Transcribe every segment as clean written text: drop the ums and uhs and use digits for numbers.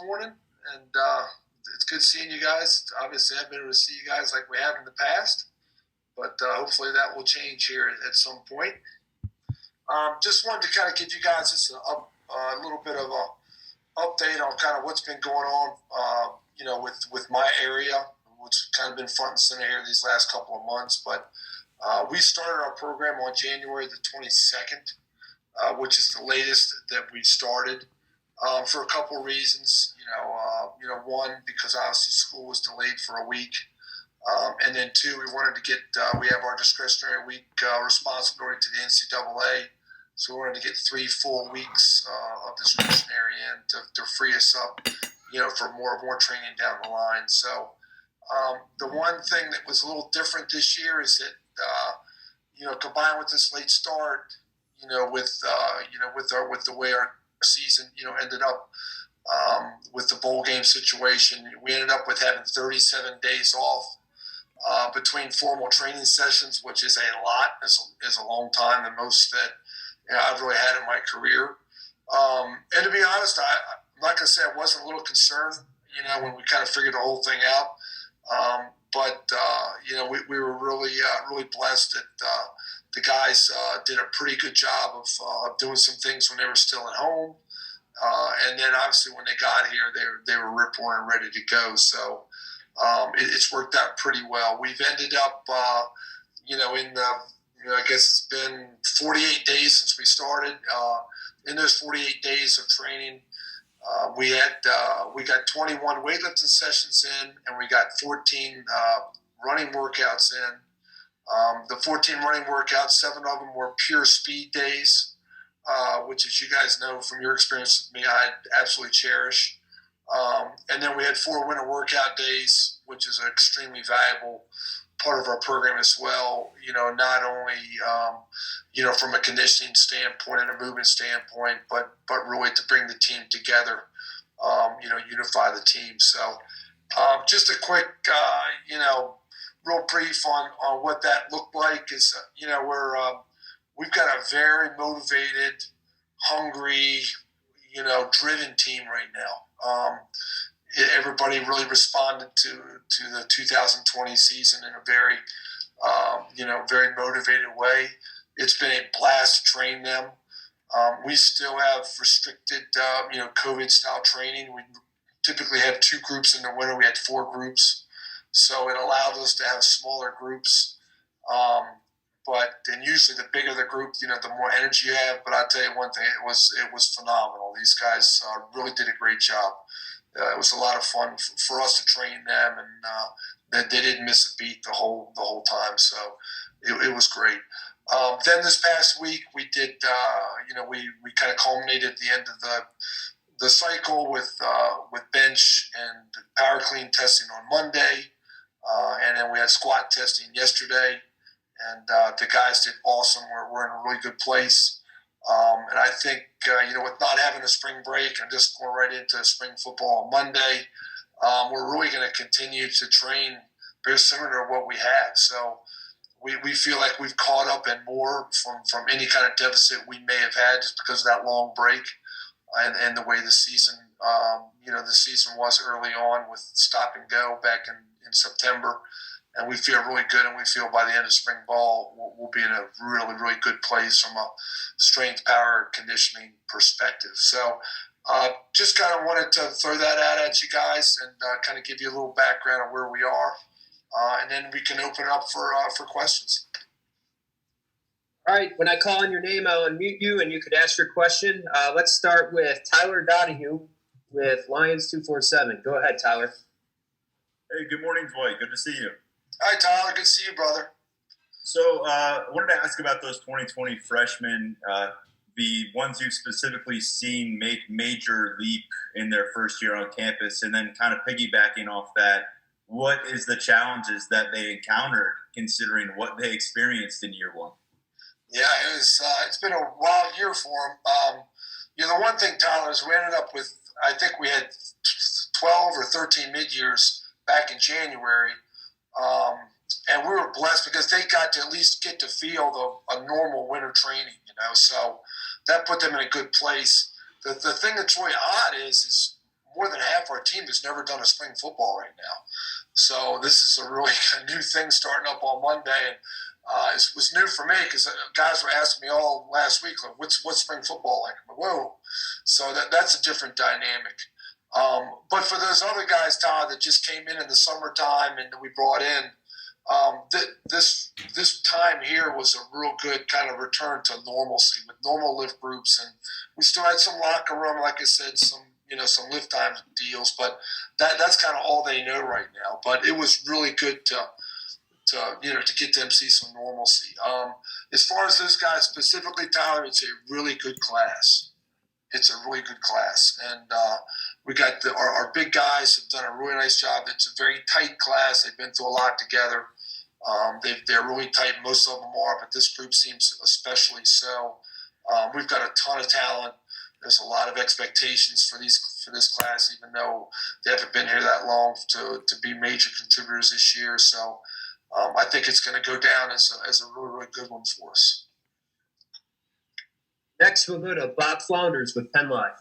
morning, and it's good seeing you guys. Obviously, I've been able to see you guys like we have in the past, but hopefully that will change here at some point. Just wanted to kind of give you guys just a little bit of a update on kind of what's been going on, with my area, which kind of been front and center here these last couple of months. But we started our program on January the 22nd, which is the latest that we started, for a couple of reasons. One, because obviously school was delayed for a week. And then two, we wanted to get, we have our discretionary week responsibility to the NCAA. So we wanted to get 3 full weeks of discretionary in to free us up, for more training down the line. So the one thing that was a little different this year is that, combined with this late start, with the way our season, ended up with the bowl game situation, we ended up with having 37 days off between formal training sessions, which is a lot, is a long time, the most that I've really had in my career. And to be honest, I'm not going to say I wasn't a little concerned, when we kind of figured the whole thing out. But we were really blessed that the guys did a pretty good job of doing some things when they were still at home. And then obviously when they got here, they were rip roaring and ready to go. So it's worked out pretty well. We've ended up, I guess it's been 48 days since we started. In those 48 days of training, we got 21 weightlifting sessions in, and we got 14 running workouts in. The 14 running workouts, 7 of them were pure speed days, which, as you guys know from your experience with me, I absolutely cherish. And then we had 4 winter workout days, which is an extremely valuable part of our program as well. Not only from a conditioning standpoint and a movement standpoint, but really to bring the team together, unify the team. So just a quick, real brief on what that looked like is, we've got a very motivated, hungry, driven team right now. Everybody really responded to the 2020 season in a very, very motivated way. It's been a blast to train them. We still have restricted, COVID-style training. We typically have 2 groups in the winter. We had 4 groups, so it allowed us to have smaller groups. But then usually the bigger the group, the more energy you have. But I'll tell you one thing, it was phenomenal. These guys really did a great job. It was a lot of fun for us to train them, and they didn't miss a beat the whole time. So it was great. Then this past week we did, we kind of culminated the end of the cycle with bench and power clean testing on Monday, and then we had squat testing yesterday, and the guys did awesome. We're in a really good place. And I think, with not having a spring break and just going right into spring football on Monday, we're really going to continue to train very similar to what we had. So we feel like we've caught up and more from any kind of deficit we may have had just because of that long break and the way the season, the season was early on with stop and go back in September. And we feel really good, and we feel by the end of spring ball, we'll be in a really, really good place from a strength, power, conditioning perspective. So just kind of wanted to throw that out at you guys and kind of give you a little background on where we are. And then we can open it up for questions. All right. When I call on your name, I'll unmute you, and you could ask your question. Let's start with Tyler Donahue with Lions 247. Go ahead, Tyler. Hey, good morning, Dwight. Good to see you. Hi, Tyler. Good to see you, brother. So I wanted to ask about those 2020 freshmen, the ones you've specifically seen make major leap in their first year on campus, and then kind of piggybacking off that, what is the challenges that they encountered considering what they experienced in year 1? Yeah, it's been a wild year for them. The one thing, Tyler, is we ended up with, I think we had 12 or 13 mid-years back in January. And we were blessed because they got to at least get to feel a normal winter training, so that put them in a good place. The thing that's really odd is more than half team has never done a spring football right now. So this is a really new thing starting up on Monday. And it was new for me because guys were asking me all last week, like, what's spring football like? I'm like, whoa. So that's a different dynamic. But for those other guys, Todd, that just came in the summertime and that we brought in, this time here was a real good kind of return to normalcy with normal lift groups, and we still had some locker room, like I said, some lift time deals, but that's kind of all they know right now. But it was really good to get them see some normalcy. As far as those guys specifically, Tyler, it's a really good class. It's a really good class, and we got our big guys have done a really nice job. It's a very tight class. They've been through a lot together. They're really tight. Most of them are, but this group seems especially so. We've got a ton of talent. There's a lot of expectations for this class, even though they haven't been here that long to be major contributors this year. So I think it's going to go down as a really, really good one for us. Next, we'll go to Bob Flounders with Penn Live.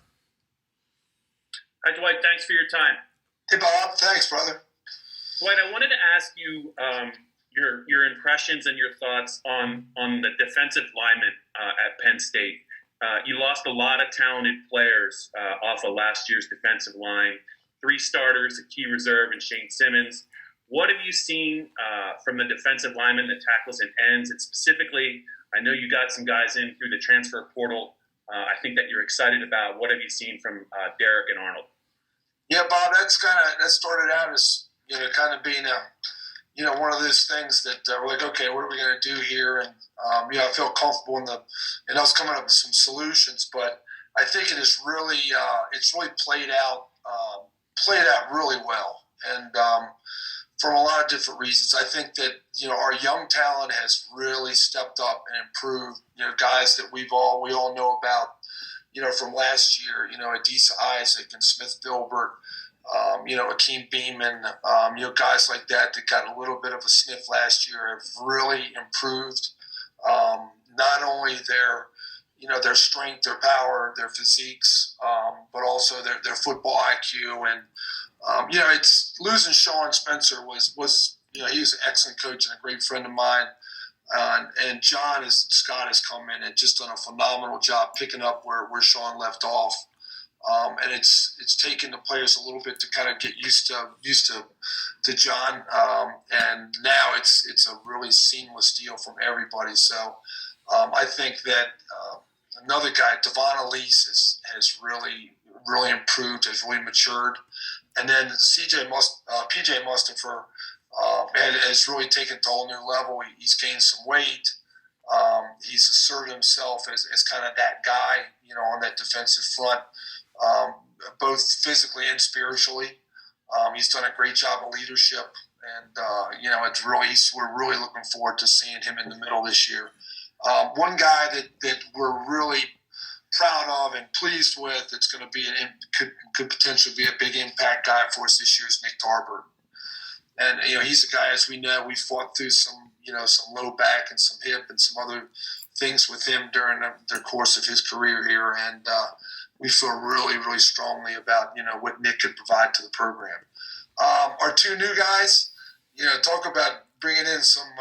Hi, Dwight. Thanks for your time. Hey, Bob. Thanks, brother. Dwight, I wanted to ask you your impressions and your thoughts on the defensive linemen at Penn State. You lost a lot of talented players off of last year's defensive line. 3 starters, a key reserve, and Shane Simmons. What have you seen from the defensive linemen, the tackles and ends? And specifically, I know you got some guys in through the transfer portal. I think that you're excited about. What have you seen from Derek and Arnold? Yeah, Bob, that started out as kind of being one of those things that we're like, okay, what are we going to do here? And I feel comfortable in us coming up with some solutions. But I think it is really it's really played out really well, and from a lot of different reasons. I think that our young talent has really stepped up and improved. Guys that we all know about. From last year. Adisa Isaac and Smith Filbert. Akeem Beeman, guys like that got a little bit of a sniff last year have really improved. Not only their strength, their power, their physiques, but also their football IQ. And it's losing Sean Spencer was he was an excellent coach and a great friend of mine. And Scott has come in and just done a phenomenal job picking up where Sean left off. And it's taken the players a little bit to kind of get used to John, and now it's a really seamless deal from everybody. So I think that another guy, Devon Elise, has really improved, has really matured, and then PJ Mustipher has really taken to a whole new level. He's gained some weight. He's asserted himself as kind of that guy, on that defensive front. Both physically and spiritually. He's done a great job of leadership, and we're really looking forward to seeing him in the middle this year. One guy that we're really proud of and pleased with, that's going to be could potentially be a big impact guy for us this year, is Nick Tarbert. And he's a guy, as we know, we fought through some low back and some hip and some other things with him during the course of his career here, and we feel really, really strongly about what Nick could provide to the program. Our 2 new guys, talk about bringing in some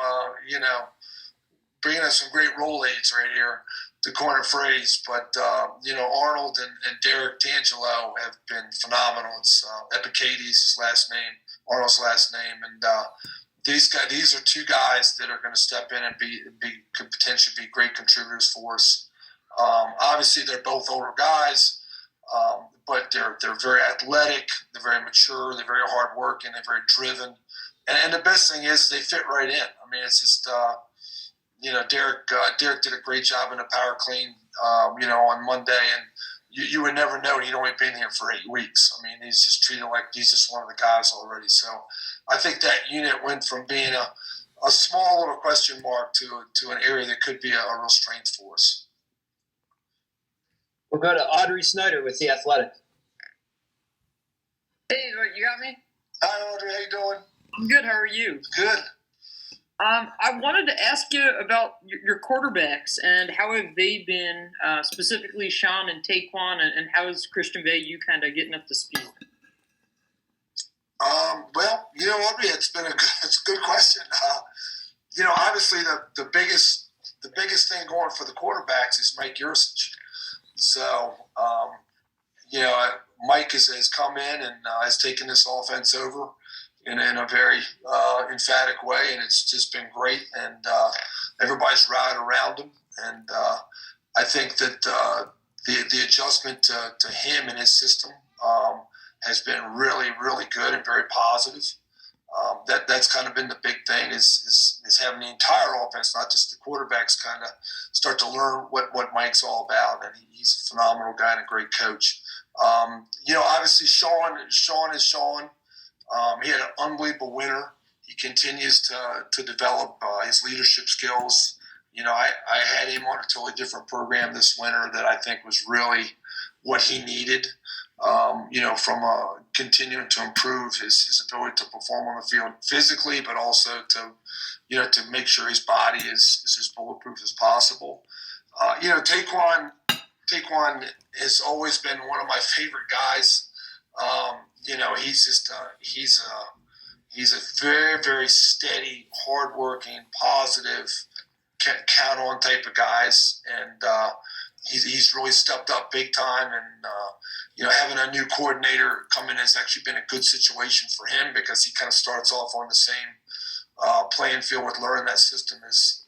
great role aids right here to coin a phrase. But Arnold and Derek D'Angelo have been phenomenal. It's Epicades, his last name, Arnold's last name, and these are 2 guys that are going to step in and could potentially be great contributors for us. Obviously, they're both older guys, but they're very athletic, they're very mature, they're very hardworking, they're very driven. And the best thing is they fit right in. I mean, it's just, Derek did a great job in the power clean, on Monday, and you would never know he'd only been here for 8 weeks. I mean, he's just treated like he's just one of the guys already. So I think that unit went from being a small little question mark to an area that could be a real strength for us. We'll go to Audrey Snyder with The Athletic. Hey, you got me? Hi, Audrey. How you doing? I'm good. How are you? Good. I wanted to ask you about your quarterbacks and how have they been, specifically Sean and Taquan, and how is Christian Veilleux kind of getting up to speed? it's a good question. Obviously the biggest thing going for the quarterbacks is Mike Yursich. So, Mike has come in and has taken this offense over in a very emphatic way, and it's just been great. And everybody's rallied around him, and I think that the adjustment to him and his system has been really, really good and very positive. That's kind of been the big thing is having the entire offense, not just the quarterbacks, kind of start to learn what Mike's all about, and he's a phenomenal guy and a great coach. Obviously Sean is Sean. He had an unbelievable winter. He continues to develop his leadership skills. I had him on a totally different program this winter that I think was really what he needed. From continuing to improve his ability to perform on the field physically, but also to make sure his body is as bulletproof as possible. Taquan has always been one of my favorite guys. He's a very, very steady, hardworking, positive, count on type of guys, and he's really stepped up big time. And having a new coordinator come in has actually been a good situation for him because he kind of starts off on the same playing field with learning that system as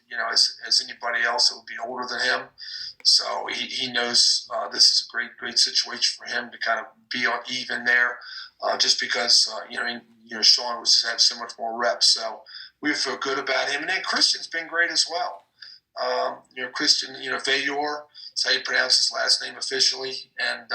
anybody else that would be older than him. So he knows this is a great situation for him to kind of be on even there, just because Sean was have so much more reps. So we feel good about him. And then Christian's been great as well. Christian, Vayor, that's how you pronounce his last name officially, and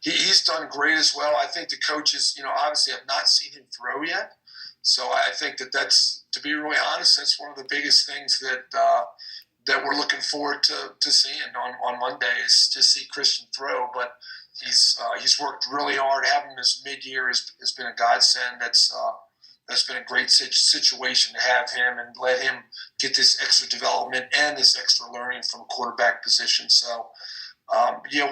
he's done great as well. I think the coaches, obviously have not seen him throw yet. So I think that's, to be really honest, that's one of the biggest things that we're looking forward to seeing on Monday is to see Christian throw. But he's worked really hard. Having him as mid-year has been a godsend. That's been a great situation to have him and let him get this extra development and this extra learning from quarterback position. So,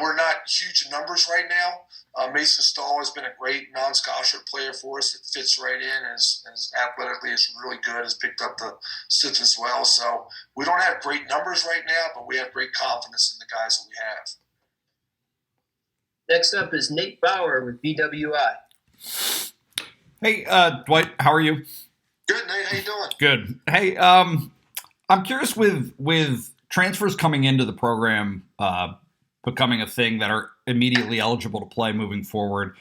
we're not huge in numbers right now. Mason Stahl has been a great non-scholarship player for us. It fits right in and athletically is really good, has picked up the stiff as well. So we don't have great numbers right now, but we have great confidence in the guys that we have. Next up is Nate Bauer with BWI. Hey, Dwight, how are you? Good, Nate. How you doing? Good. Hey, I'm curious with transfers coming into the program, becoming a thing that are immediately eligible to play moving forward.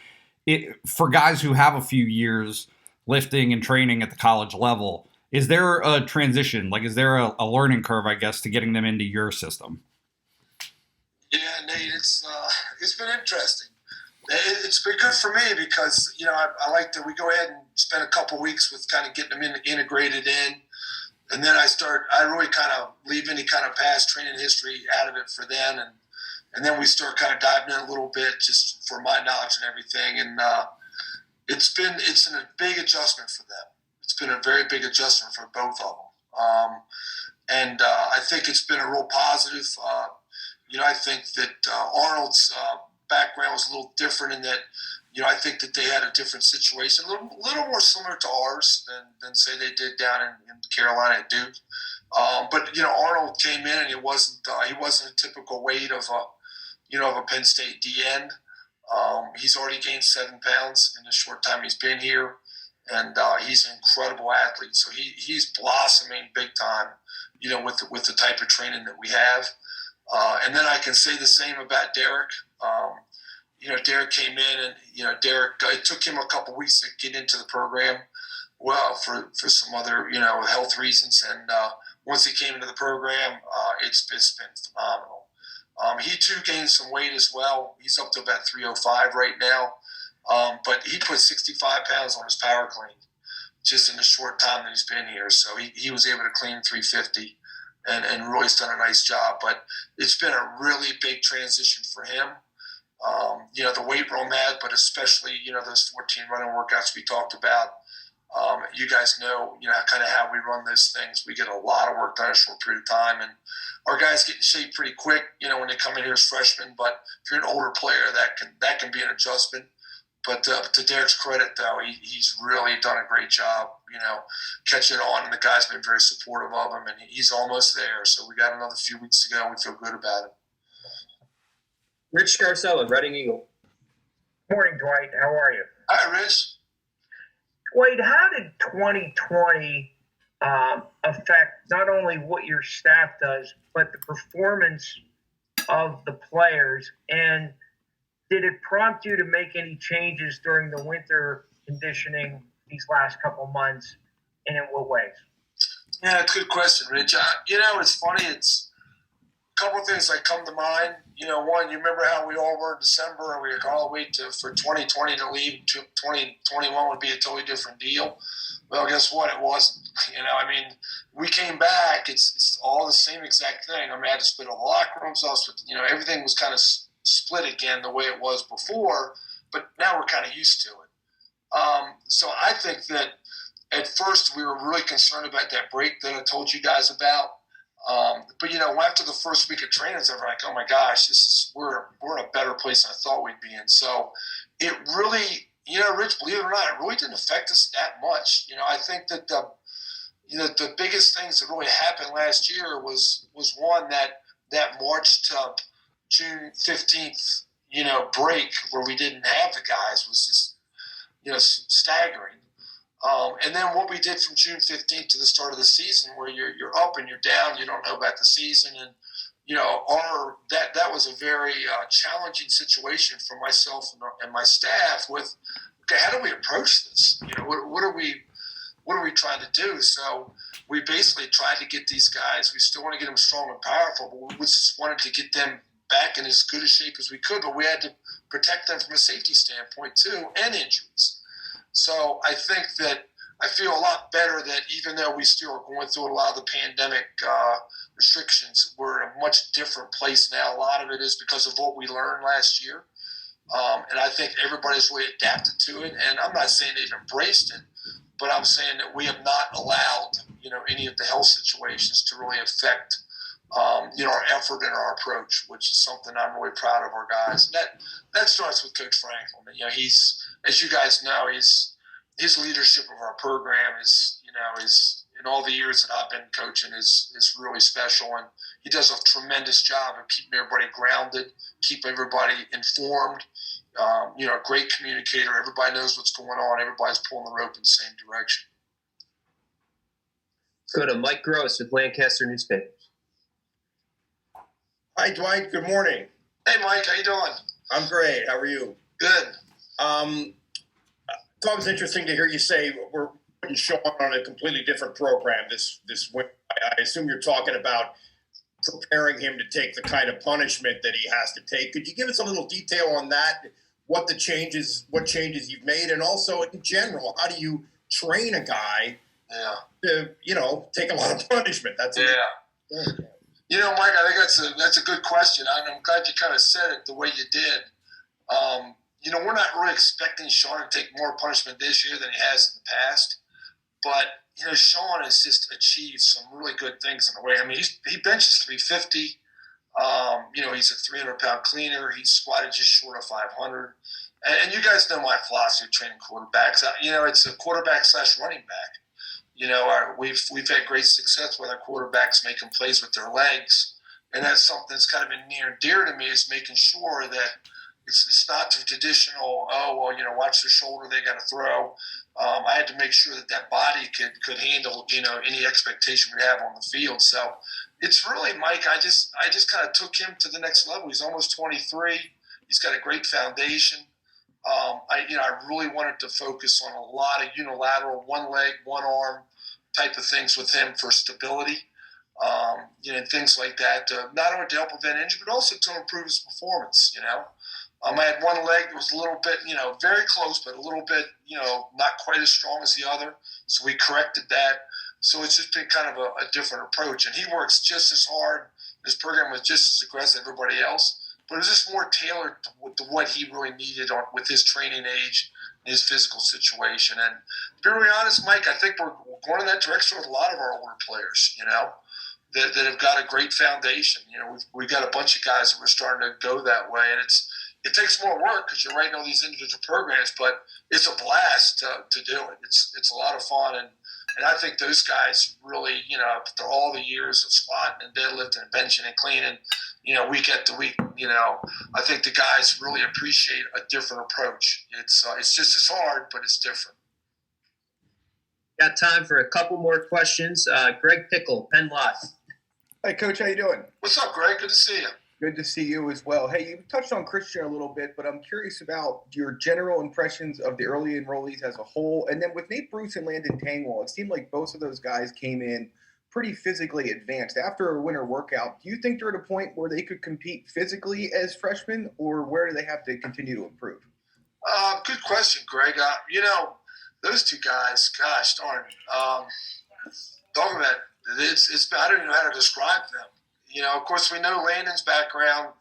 For guys who have a few years lifting and training at the college level, is there a transition? Like, is there a learning curve, I guess, to getting them into your system? Yeah, Nate, it's been interesting. It's been good for me because, I like that we go ahead and spend a couple weeks with kind of getting them integrated in. And then I really kind of leave any kind of past training history out of it for them. And then we start kind of diving in a little bit just for my knowledge and everything. And it's been a big adjustment for them. It's been a very big adjustment for both of them. And I think it's been a real positive. I think that Arnold's background was a little different in that, I think that they had a different situation, a little more similar to ours than say they did down in Carolina at Duke. But Arnold came in and he wasn't a typical weight of a Penn State D end. He's already gained 7 pounds in the short time he's been here, and he's an incredible athlete. So he's blossoming big time, with the type of training that we have. And then I can say the same about Derek. Derek came in and, it took him a couple weeks to get into the program, well, for some other, health reasons. And once he came into the program, it's been phenomenal. He too gained some weight as well. He's up to about 305 right now. But he put 65 pounds on his power clean just in the short time that he's been here. So he was able to clean 350 and Roy's done a nice job. But it's been a really big transition for him. The weight room had, but especially, those 14 running workouts we talked about. You guys know, kind of how we run those things. We get a lot of work done in a short period of time, and our guys get in shape pretty quick, when they come in here as freshmen. But if you're an older player, that can be an adjustment. But to Derek's credit, though, he's really done a great job, catching on, and the guys been very supportive of him, and he's almost there. So we got another few weeks to go, and we feel good about it. Rich Scarcella, Reading Eagle. Morning, Dwight. How are you? Hi, Rich. Dwight, how did 2020 affect not only what your staff does, but the performance of the players? And did it prompt you to make any changes during the winter conditioning these last couple months, and in what ways? Yeah, it's a good question, Rich. It's funny. It's a couple of things that come to mind. One, you remember how we all were in December, and we were all wait for 2020 to leave. 2021 would be a totally different deal. Well, guess what? It wasn't. We came back. It's all the same exact thing. I had to split all the locker rooms off. Everything was kind of split again the way it was before, but now we're kind of used to it. So I think that at first we were really concerned about that break that I told you guys about. But after the first week of training, they're like, "Oh my gosh, we're in a better place than I thought we'd be in." So it really, Rich, believe it or not, it really didn't affect us that much. I think that the biggest things that really happened last year was one that March to June 15th, break where we didn't have the guys was just, staggering. And then what we did from June 15th to the start of the season, where you're up and you're down, you don't know about the season, and that was a very challenging situation for myself and my staff. With how do we approach this? What are we trying to do? So we basically tried to get these guys. We still want to get them strong and powerful, but we just wanted to get them back in as good a shape as we could. But we had to protect them from a safety standpoint too, and injuries. So I think that I feel a lot better that even though we still are going through a lot of the pandemic restrictions, we're in a much different place now. A lot of it is because of what we learned last year. And I think everybody's really adapted to it. And I'm not saying they've embraced it, but I'm saying that we have not allowed, any of the health situations to really affect, our effort and our approach, which is something I'm really proud of our guys. And that starts with Coach Franklin. He's, as you guys know, his leadership of our program is in all the years that I've been coaching is really special, and he does a tremendous job of keeping everybody grounded, keeping everybody informed. A great communicator. Everybody knows what's going on. Everybody's pulling the rope in the same direction. Let's go to Mike Gross with Lancaster Newspapers. Hi, Dwight. Good morning. Hey, Mike. How you doing? I'm great. How are you? Good. I thought it was interesting to hear you say we're putting Sean on a completely different program this winter. I assume you're talking about preparing him to take the kind of punishment that he has to take. Could you give us a little detail on that? What changes you've made, and also in general, how do you train a guy to take a lot of punishment? That's Mike, I think that's a good question. I'm glad you kind of said it the way you did. We're not really expecting Sean to take more punishment this year than he has in the past. But, Sean has just achieved some really good things in a way. He benches 350. He's a 300-pound cleaner. He's squatted just short of 500. And you guys know my philosophy of training quarterbacks. It's a quarterback/running back. We've had great success with our quarterbacks making plays with their legs. And that's something that's kind of been near and dear to me, is making sure that it's not the traditional, watch their shoulder, they got to throw. I had to make sure that body could handle, any expectation we have on the field. So it's really, Mike, I just kind of took him to the next level. He's almost 23. He's got a great foundation. I really wanted to focus on a lot of unilateral, one leg, one arm type of things with him for stability. And things like that, not only to help prevent injury, but also to improve his performance, I had one leg that was a little bit, very close, but a little bit, not quite as strong as the other. So we corrected that. So it's just been kind of a different approach. And he works just as hard. His program was just as aggressive as everybody else. But it was just more tailored to what he really needed with his training age and his physical situation. And to be really honest, Mike, I think we're going in that direction with a lot of our older players, that have got a great foundation. We've got a bunch of guys that we're starting to go that way. And it takes more work because you're writing all these individual programs, but it's a blast to do it. It's a lot of fun, and I think those guys really, after all the years of squatting and deadlifting and benching and cleaning, week after week, I think the guys really appreciate a different approach. It's just as hard, but it's different. Got time for a couple more questions. Greg Pickle, Penn Live. Hey, Coach, how you doing? What's up, Greg? Good to see you. Good to see you as well. Hey, you touched on Christian a little bit, but I'm curious about your general impressions of the early enrollees as a whole. And then with Nate Bruce and Landon Tangwall, it seemed like both of those guys came in pretty physically advanced. After a winter workout, do you think they're at a point where they could compete physically as freshmen, or where do they have to continue to improve? Good question, Greg. Those two guys, gosh darn, talking about it's I don't even know how to describe them. Of course, we know Landon's background.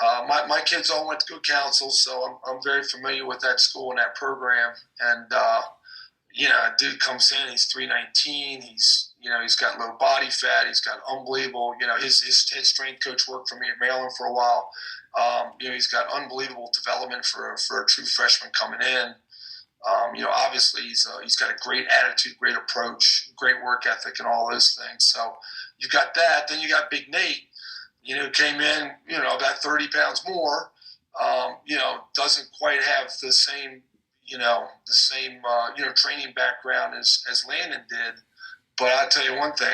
My kids all went to good counsel, so I'm very familiar with that school and that program. And a dude comes in, he's 319. He's got low body fat. He's got unbelievable. His head strength coach worked for me at Maryland for a while. He's got unbelievable development for a true freshman coming in. Obviously he's got a great attitude, great approach, great work ethic, and all those things. So you've got that. Then you got Big Nate, who came in, about 30 pounds more. Doesn't quite have the same training background as Landon did. But I'll tell you one thing,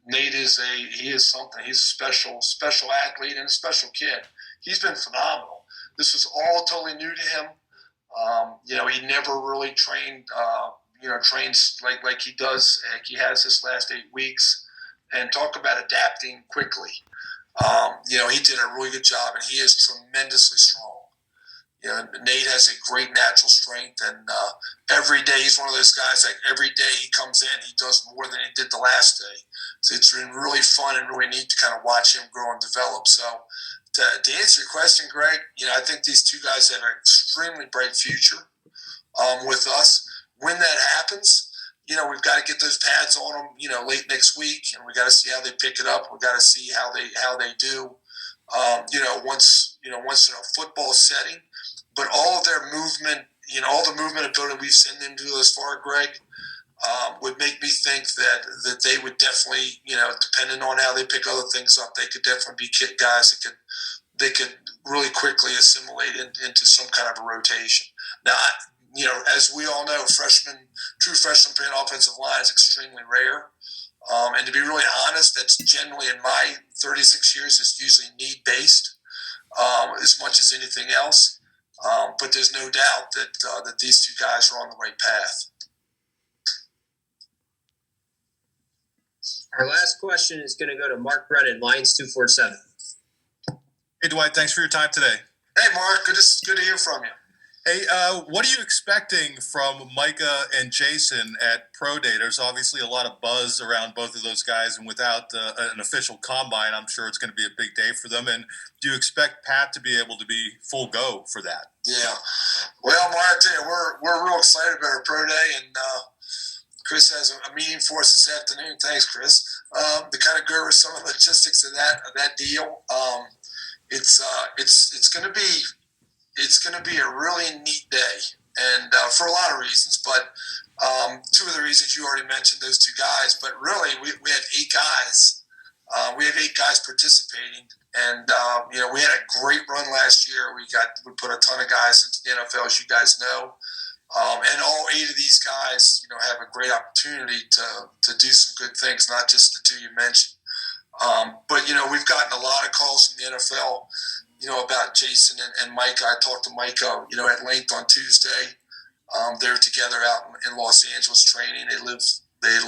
Nate is something. He's a special athlete and a special kid. He's been phenomenal. This was all totally new to him. He never really trained, trains like he does, like he has this last 8 weeks, and talk about adapting quickly. He did a really good job, and he is tremendously strong. Nate has a great natural strength, and every day he's one of those guys, like every day he comes in, he does more than he did the last day. So it's been really fun and really neat to kind of watch him grow and develop. So to answer your question, Greg, I think these two guys have an extremely bright future with us. When that happens, we've got to get those pads on them, late next week, and we got to see how they pick it up. We got to see how they do, once in a football setting. But all of their movement, all the movement ability we've seen them do thus far, Greg, would make me think that they would definitely, depending on how they pick other things up, they could definitely be guys that they could really quickly assimilate into some kind of a rotation. Now, as we all know, true freshman playing offensive line is extremely rare. And to be really honest, that's generally, in my 36 years, it's usually need-based as much as anything else. But there's no doubt that these two guys are on the right path. Our last question is going to go to Mark Brennan, Lions 247. Hey, Dwight, thanks for your time today. Hey, Mark, good to hear from you. Hey, what are you expecting from Micah and Jason at Pro Day? There's obviously a lot of buzz around both of those guys, and without an official combine, I'm sure it's going to be a big day for them. And do you expect Pat to be able to be full go for that? Yeah. Well, Mark, I tell you, we're real excited about our Pro Day, and Chris has a meeting for us this afternoon. Thanks, Chris. To kind of go over some of the logistics of that deal. It's going to be a really neat day, and for a lot of reasons. But two of the reasons you already mentioned, those two guys. But really, we have 8 guys. We have 8 guys participating, and we had a great run last year. We put a ton of guys into the NFL, as you guys know. And all 8 of these guys, have a great opportunity to do some good things, not just the 2 you mentioned. But we've gotten a lot of calls from the NFL, about Jason and Micah. I talked to Micah, at length on Tuesday. They're together out in Los Angeles training. They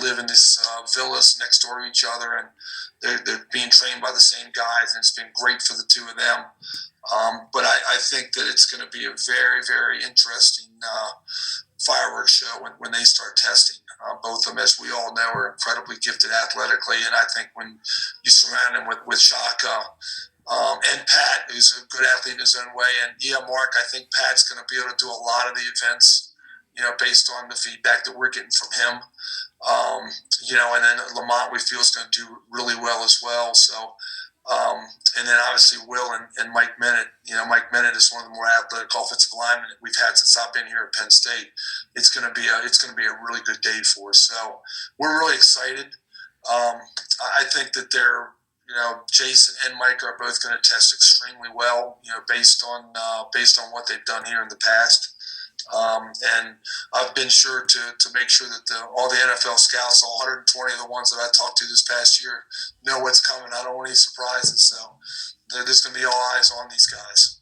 live in this villas next door to each other, and they're being trained by the same guys, and it's been great for the 2 of them. But I think that it's going to be a very, very interesting fireworks show when they start testing. Both of them, as we all know, are incredibly gifted athletically, and I think when you surround them with Shaka and Pat, who's a good athlete in his own way, and Mark, I think Pat's going to be able to do a lot of the events, based on the feedback that we're getting from him. And then Lamont, we feel, is going to do really well as well. So, And then obviously Will and Mike Bennett. Mike Bennett is one of the more athletic offensive linemen that we've had since I've been here at Penn State. It's going to be a really good day for us. So we're really excited. I think that Jason and Mike are both going to test extremely well. Based on what they've done here in the past. And I've been sure to make sure that all the NFL scouts, all 120 of the ones that I talked to this past year, know what's coming. I don't want any surprises. So there's going to be all eyes on these guys.